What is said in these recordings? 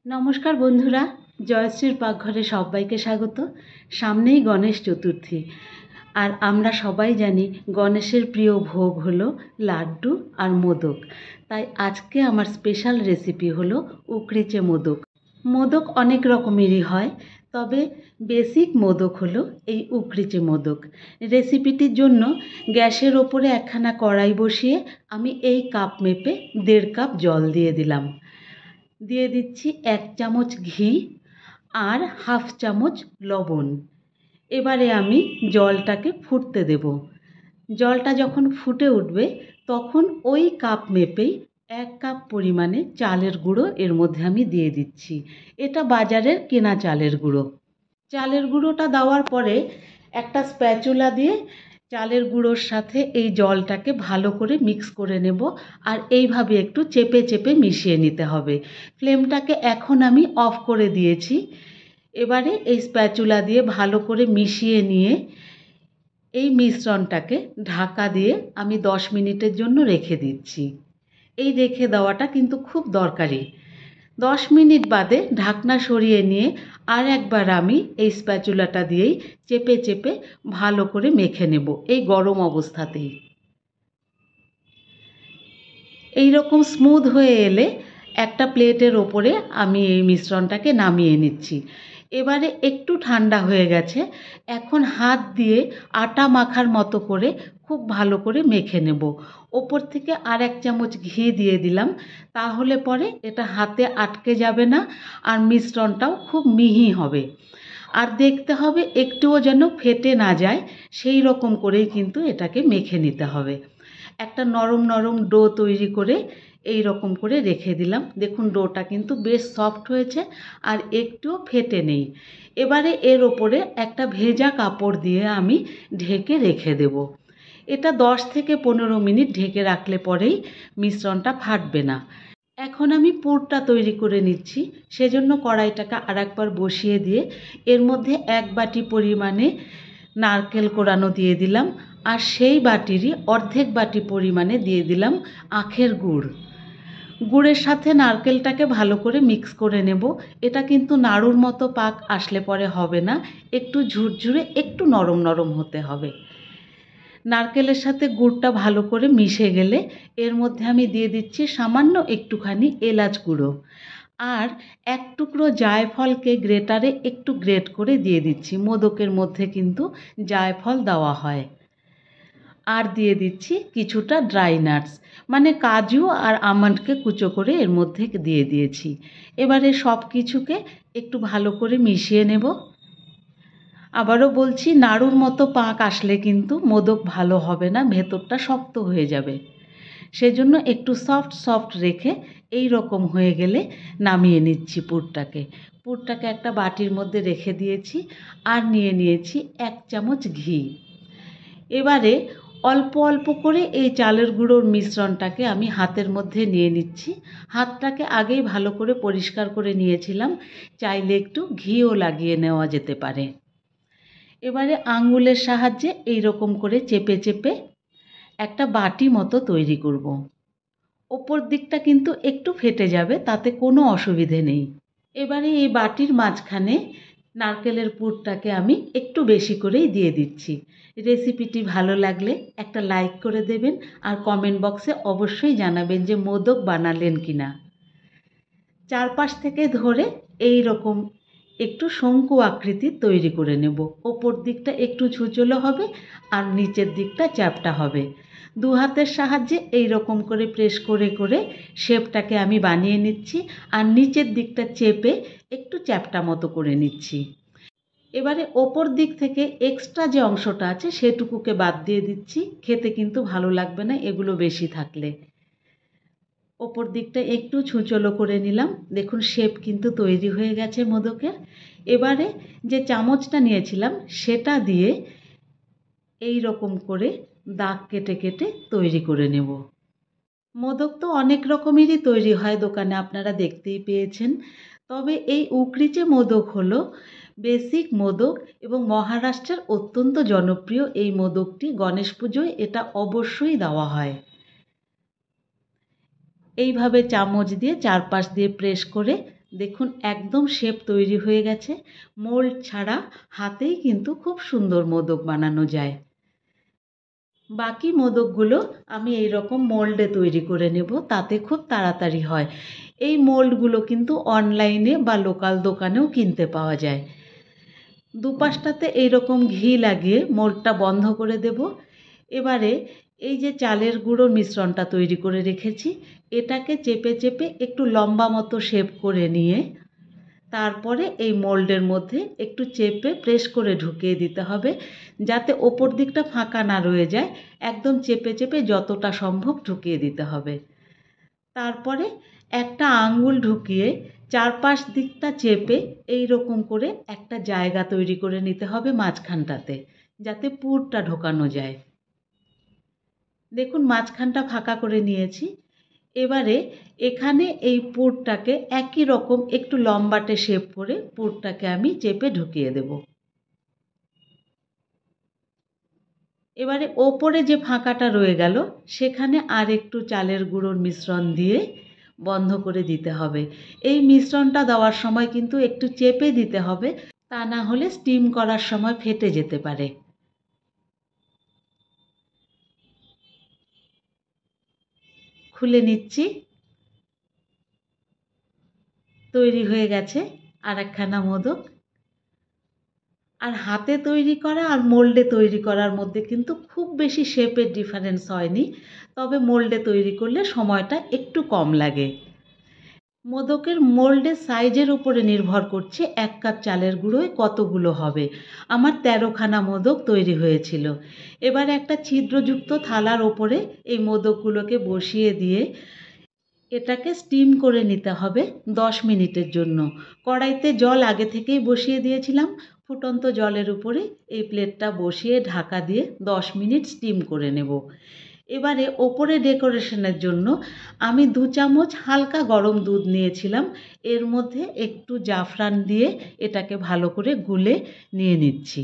নমস্কার বন্ধুরা, জয়শ্রীর পাকঘরে সবাইকে স্বাগত। সামনেই গণেশ চতুর্থী, আর আমরা সবাই জানি গণেশের প্রিয় ভোগ হলো লাড্ডু আর মোদক। তাই আজকে আমার স্পেশাল রেসিপি হলো উকড়িচে মোদক। মোদক অনেক রকমেরই হয়, তবে বেসিক মোদক হলো এই উকড়িচে মোদক। রেসিপিটির জন্য গ্যাসের ওপরে একখানা কড়াই বসিয়ে আমি এই কাপ মেপে 1.5 কাপ জল দিয়ে দিলাম। দিয়ে দিচ্ছি 1 চামচ ঘি আর 1/2 চামচ লবণ। এবারে আমি জলটাকে ফুটতে দেব। জলটা যখন ফুটে উঠবে তখন ওই কাপ মেপেই 1 কাপ পরিমাণে চালের গুঁড়ো এর মধ্যে আমি দিয়ে দিচ্ছি। এটা বাজারের কেনা চালের গুঁড়ো। চালের গুঁড়োটা দেওয়ার পরে একটা স্প্যাচুলা দিয়ে চালের গুঁড়োর সাথে এই জলটাকে ভালো করে মিক্স করে নেব, আর এইভাবে একটু চেপে চেপে মিশিয়ে নিতে হবে। ফ্লেমটাকে এখন আমি অফ করে দিয়েছি। এবারে এই স্প্যাচুলা দিয়ে ভালো করে মিশিয়ে নিয়ে এই মিশ্রণটাকে ঢাকা দিয়ে আমি 10 মিনিটের জন্য রেখে দিচ্ছি। এই রেখে দেওয়াটা কিন্তু খুব দরকারি। 10 মিনিট বাদে ঢাকনা সরিয়ে নিয়ে আর একবার আমি এই স্প্যাচুলাটা দিয়েই চেপে চেপে ভালো করে মেখে নেব এই গরম অবস্থাতেই। এই রকম স্মুথ হয়ে এলে একটা প্লেটের ওপরে আমি এই মিশ্রণটাকে নামিয়ে নিচ্ছি। এবারে একটু ঠান্ডা হয়ে গেছে, এখন হাত দিয়ে আটা মাখার মতো করে খুব ভালো করে মেখে নেব। ওপর থেকে আর 1 চামচ ঘি দিয়ে দিলাম, তাহলে পরে এটা হাতে আটকে যাবে না, আর মিশ্রণটাও খুব মিহি হবে। আর দেখতে হবে একটুও যেন ফেটে না যায়, সেই রকম করেই কিন্তু এটাকে মেখে নিতে হবে। একটা নরম নরম ডো তৈরি করে এই রকম করে রেখে দিলাম। দেখুন ডোটা কিন্তু বেশ সফট হয়েছে আর একটুও ফেটে নেই। এবারে এর ওপরে একটা ভেজা কাপড় দিয়ে আমি ঢেকে রেখে দেব। এটা 10 থেকে 15 মিনিট ঢেকে রাখলে পরেই মিশ্রণটা ফাটবে না। এখন আমি পুরটা তৈরি করে নিচ্ছি। সেজন্য কড়াইটাকে আরেকবার বসিয়ে দিয়ে এর মধ্যে 1 বাটি পরিমাণে নারকেল কোড়ানো দিয়ে দিলাম, আর সেই বাটিরই অর্ধেক বাটি পরিমাণে দিয়ে দিলাম আখের গুড়। গুড়ের সাথে নারকেলটাকে ভালো করে মিক্স করে নেব। এটা কিন্তু নাড়ুর মতো পাক আসলে পরে হবে না, একটু ঝুরঝুরে একটু নরম নরম হতে হবে। নারকেলের সাথে গুড়টা ভালো করে মিশে গেলে এর মধ্যে আমি দিয়ে দিচ্ছি সামান্য একটুখানি এলাচ গুঁড়ো, আর 1 টুকরো জায়ফলকে গ্রেটারে একটু গ্রেট করে দিয়ে দিচ্ছি। মোদকের মধ্যে কিন্তু জায়ফল দেওয়া হয়। আর দিয়ে দিচ্ছি কিছুটা ড্রাই নাটস, মানে কাজু আর আমন্ডকে কুচো করে এর মধ্যে দিয়ে দিয়েছি। এবারে সব কিছুকে একটু ভালো করে মিশিয়ে নেব। আবারও বলছি, নাড়ুর মতো পাক আসলে কিন্তু মোদক ভালো হবে না, ভেতরটা শক্ত হয়ে যাবে। সেজন্য একটু সফট সফট রেখে এই রকম হয়ে গেলে নামিয়ে নিচ্ছি পুরটাকে। পুরটাকে একটা বাটির মধ্যে রেখে দিয়েছি, আর নিয়ে নিয়েছি 1 চামচ ঘি। এবারে অল্প অল্প করে এই চালের গুঁড়োর মিশ্রণটাকে আমি হাতের মধ্যে নিয়ে নিচ্ছি। হাতটাকে আগেই ভালো করে পরিষ্কার করে নিয়েছিলাম, চাইলে একটু ঘিও লাগিয়ে নেওয়া যেতে পারে। এবারে আঙুলের সাহায্যে এই রকম করে চেপে চেপে একটা বাটি মতো তৈরি করব। ওপর দিকটা কিন্তু একটু ফেটে যাবে, তাতে কোনো অসুবিধে নেই। এবারে এই বাটির মাঝখানে নারকেলের পুরটাকে আমি একটু বেশি করেই দিয়ে দিচ্ছি। রেসিপিটি ভালো লাগলে একটা লাইক করে দেবেন, আর কমেন্ট বক্সে অবশ্যই জানাবেন যে মোদক বানালেন কিনা। চারপাশ থেকে ধরে এই রকম একটু শঙ্কু আকৃতির তৈরি করে নেব। ওপর দিকটা একটু ঝুঁঝুলো হবে আর নিচের দিকটা চ্যাপ্টা হবে। 2 হাতের সাহায্যে এই রকম করে প্রেস করে করে শেপটাকে আমি বানিয়ে নিচ্ছি, আর নিচের দিকটা চেপে একটু চ্যাপ্টা মতো করে নিচ্ছি। এবারে ওপর দিক থেকে এক্সট্রা যে অংশটা আছে সেটুকুকে বাদ দিয়ে দিচ্ছি, খেতে কিন্তু ভালো লাগবে না এগুলো বেশি থাকলে। ওপর দিকটা একটু ছুঁচলো করে নিলাম। দেখুন শেপ কিন্তু তৈরি হয়ে গেছে মোদকের। এবারে যে চামচটা নিয়েছিলাম সেটা দিয়ে এই রকম করে দাগ কেটে কেটে তৈরি করে নেব। মোদক তো অনেক রকমেরই তৈরি হয় দোকানে, আপনারা দেখতেই পেয়েছেন। তবে এই উকড়িচে মোদক হলো বেসিক মোদক, এবং মহারাষ্ট্রের অত্যন্ত জনপ্রিয় এই মোদকটি। গণেশ পুজোয় এটা অবশ্যই দেওয়া হয়। এইভাবে চামচ দিয়ে চারপাশ দিয়ে প্রেস করে দেখুন একদম শেপ তৈরি হয়ে গেছে। মোল্ড ছাড়া হাতেই কিন্তু খুব সুন্দর মোদক বানানো যায়। বাকি মোদকগুলো আমি এই রকম মোল্ডে তৈরি করে নেব, তাতে খুব তাড়াতাড়ি হয়। এই মোল্ডগুলো কিন্তু অনলাইনে বা লোকাল দোকানেও কিনতে পাওয়া যায়। দুপাশটাতে এইরকম ঘি লাগিয়ে মোল্ডটা বন্ধ করে দেব। এবারে এই যে চালের গুঁড়োর মিশ্রণটা তৈরি করে রেখেছি, এটাকে চেপে চেপে একটু লম্বা মতো শেপ করে নিয়ে তারপরে এই মোল্ডের মধ্যে একটু চেপে প্রেস করে ঢুকিয়ে দিতে হবে, যাতে ওপর দিকটা ফাঁকা না রয়ে যায়। একদম চেপে চেপে যতটা সম্ভব ঢুকিয়ে দিতে হবে। তারপরে একটা আঙ্গুল ঢুকিয়ে চারপাশ দিকটা চেপে এই রকম করে একটা জায়গা তৈরি করে নিতে হবে মাঝখানটাতে, যাতে পুরটা ঢোকানো যায়। দেখুন মাঝখানটা ফাঁকা করে নিয়েছি। এবারে এখানে এই পুরটাকে একই রকম একটু লম্বাটে শেপ করে পুরটাকে আমি চেপে ঢুকিয়ে দেব। এবারে ওপরে যে ফাঁকাটা রয়ে গেল সেখানে আর একটু চালের গুঁড়োর মিশ্রণ দিয়ে বন্ধ করে দিতে হবে। এই মিশ্রণটা দেওয়ার সময় কিন্তু একটু চেপে দিতে হবে, তা না হলে স্টিম করার সময় ফেটে যেতে পারে। খুলে নিচ্ছি। তৈরি হয়ে গেছে আর একখানা মোদক। আর হাতে তৈরি করা আর মোল্ডে তৈরি করার মধ্যে কিন্তু খুব বেশি শেপের ডিফারেন্স হয়নি, তবে মোল্ডে তৈরি করলে সময়টা একটু কম লাগে। মোদকের মোল্ডের সাইজের উপরে নির্ভর করছে 1 কাপ চালের গুঁড়োয় কতগুলো হবে। আমার 13খানা মোদক তৈরি হয়েছিল। এবার একটা ছিদ্রযুক্ত থালার ওপরে এই মোদকগুলোকে বসিয়ে দিয়ে এটাকে স্টিম করে নিতে হবে 10 মিনিটের জন্য। কড়াইতে জল আগে থেকেই বসিয়ে দিয়েছিলাম। ফুটন্ত জলের উপরে এই প্লেটটা বসিয়ে ঢাকা দিয়ে 10 মিনিট স্টিম করে নেব। এবারে ওপরে ডেকোরেশনের জন্য আমি 2 চামচ হালকা গরম দুধ নিয়েছিলাম। এর মধ্যে একটু জাফরান দিয়ে এটাকে ভালো করে গুলে নিয়ে নিচ্ছি।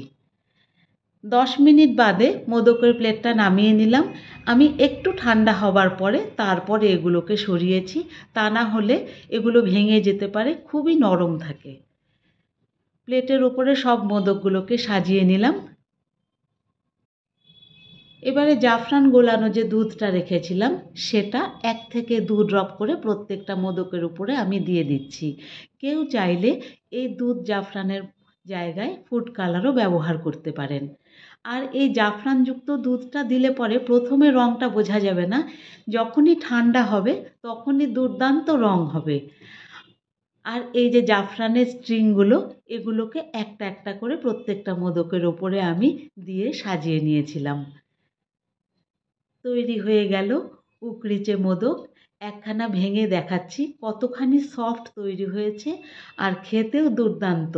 10 মিনিট বাদে মোদকের প্লেটটা নামিয়ে নিলাম। আমি একটু ঠান্ডা হবার পরে তারপরে এগুলোকে সরিয়েছি, তা না হলে এগুলো ভেঙে যেতে পারে, খুবই নরম থাকে। প্লেটের ওপরে সব মোদকগুলোকে সাজিয়ে নিলাম। এবারে জাফরান গোলানো যে দুধটা রেখেছিলাম সেটা 1 থেকে 2 ড্রপ করে প্রত্যেকটা মোদকের উপরে আমি দিয়ে দিচ্ছি। কেউ চাইলে এই দুধ জাফরানের জায়গায় ফুড কালারও ব্যবহার করতে পারেন। আর এই জাফরানযুক্ত দুধটা দিলে পরে প্রথমে রঙটা বোঝা যাবে না, যখনই ঠান্ডা হবে তখনই দুর্দান্ত রং হবে। আর এই যে জাফরানের স্ট্রিংগুলো, এগুলোকে একটা একটা করে প্রত্যেকটা মোদকের ওপরে আমি দিয়ে সাজিয়ে নিয়েছিলাম। তৈরি হয়ে গেল উকড়িচে মোদক। একখানা ভেঙে দেখাচ্ছি কতখানি সফট তৈরি হয়েছে, আর খেতেও দুর্দান্ত।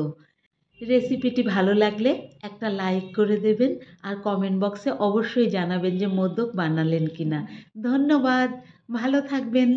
রেসিপিটি ভালো লাগলে একটা লাইক করে দেবেন, আর কমেন্ট বক্সে অবশ্যই জানাবেন যে মোদক বানালেন কিনা। ধন্যবাদ, ভালো থাকবেন।